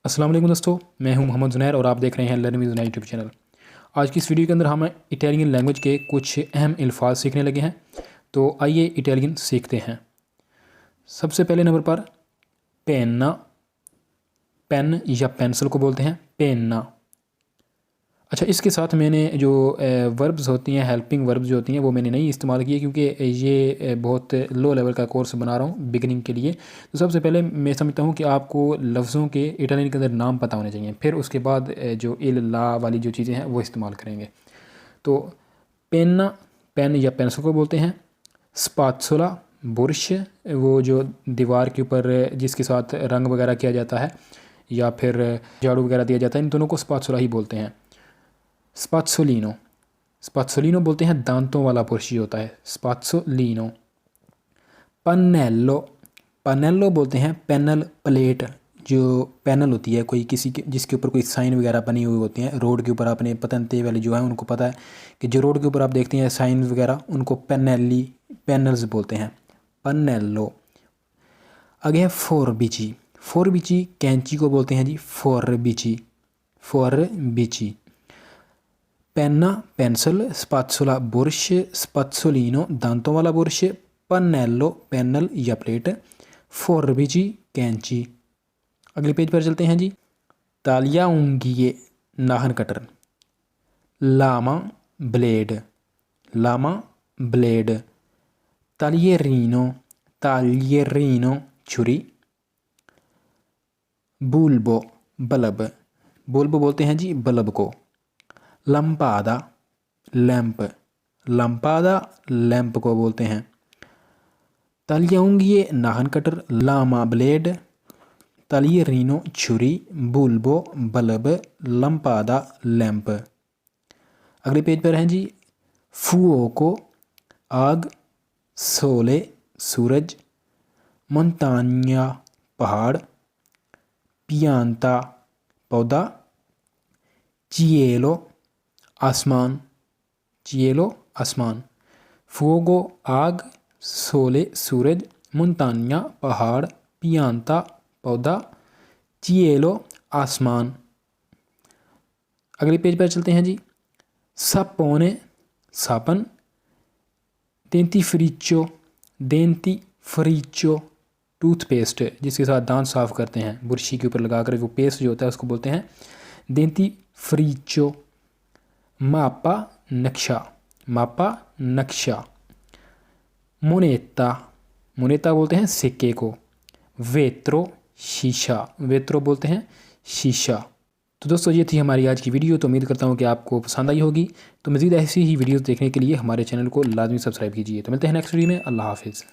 अस्सलाम वालेकुम दोस्तों, मैं हूं मोहम्मद ज़ुनैर और आप देख रहे हैं learn with Zunair YouTube channel. आज की इस वीडियो के अंदर हम इटालियन लैंग्वेज के कुछ अहम अल्फाज सीखने लगे हैं। तो आइए इटालियन सीखते हैं। सबसे पहले नंबर पर पेन्ना, पेन या पेंसिल को बोलते हैं पेन्ना। अच्छा, इसके साथ मैंने जो वर्ब्स होती हैं, हेल्पिंग वर्ब्स जो होती हैं, वो मैंने नहीं इस्तेमाल किए क्योंकि ये बहुत लो लेवल का कोर्स बना रहा हूँ बिगिनिंग के लिए। तो सबसे पहले मैं समझता हूँ कि आपको लफ्ज़ों के इटालियन के अंदर नाम पता होने चाहिए, फिर उसके बाद जो इल ला वाली जो चीज़ें हैं वो इस्तेमाल करेंगे। तो पेन्ना, पेन या पेंसिल को बोलते हैं। स्पात्सुला, बुरश, वो जो दीवार के ऊपर जिसके साथ रंग वगैरह किया जाता है या फिर झाड़ू वगैरह दिया जाता है, इन दोनों को स्पात्सुला ही बोलते हैं। स्पात्सोलिनो, स्पात्सोलिनो बोलते हैं दांतों वाला बुरश होता है, स्पात्सोलिनो। पन्नेलो, पन्नेलो बोलते हैं पैनल प्लेट, जो पैनल होती है कोई किसी के जिसके ऊपर कोई साइन वगैरह बनी हुई होती हैं। रोड के ऊपर आपने पतंते वाले जो है उनको पता है कि जो रोड के ऊपर आप देखते हैं साइन वगैरह, उनको पैनली पैनल्स बोलते हैं, पन्नेलो। आगे है फोरबिची, फोरबिची कैंची को बोलते हैं जी फोरबिची, फोरबिची। पेन्ना पेंसिल, स्पात्सुला बुरश, स्पात्सोलिनो दांतों वाला बुरश, पन्नेलो पैनल या प्लेट, फोरबिची कैंची। अगले पेज पर चलते हैं जी। तालिया उंगिये नाखन कटर, लामा ब्लेड, लामा ब्लेड। तालियेरीनो, तालियेरीनो छुरी। बुल्बो बल्ब, बुल्ब बोलते हैं जी बल्ब को। लंपादा लैंप, लंपादा लैंप को बोलते हैं। तालियाउंगिये नाखन कटर, लामा ब्लेड, तालियेरीनो छुरी, बुल्बो बल्ब, लंपादा लैंप। अगले पेज पर हैं जी। फुओको आग, सोले सूरज, मोंतान्या पहाड़, पियांता पौधा, चिएलो आसमान, चिएलो आसमान। फुओगो आग, सोले सूरज, मोंतान्या पहाड़, पियांता पौधा, चिएलो आसमान। अगले पेज पर चलते हैं जी। सापोने साबन, डेंटिफ्रिच्चो, डेंटिफ्रिच्चो टूथपेस्ट जिसके साथ दांत साफ करते हैं, बुरशी के ऊपर लगाकर वो पेस्ट जो होता है उसको बोलते हैं डेंटिफ्रिच्चो। मापा नक्शा, मापा नक्शा। मोनेता, मोनेता बोलते हैं सिक्के को। वेत्रो शीशा, वेत्रो बोलते हैं शीशा। तो दोस्तों ये थी हमारी आज की वीडियो। तो उम्मीद करता हूँ कि आपको पसंद आई होगी। तो मज़ीद ऐसी ही वीडियोस देखने के लिए हमारे चैनल को लाजमी सब्सक्राइब कीजिए। तो मिलते हैं नेक्स्ट वीडियो में। अल्लाह हाफिज़।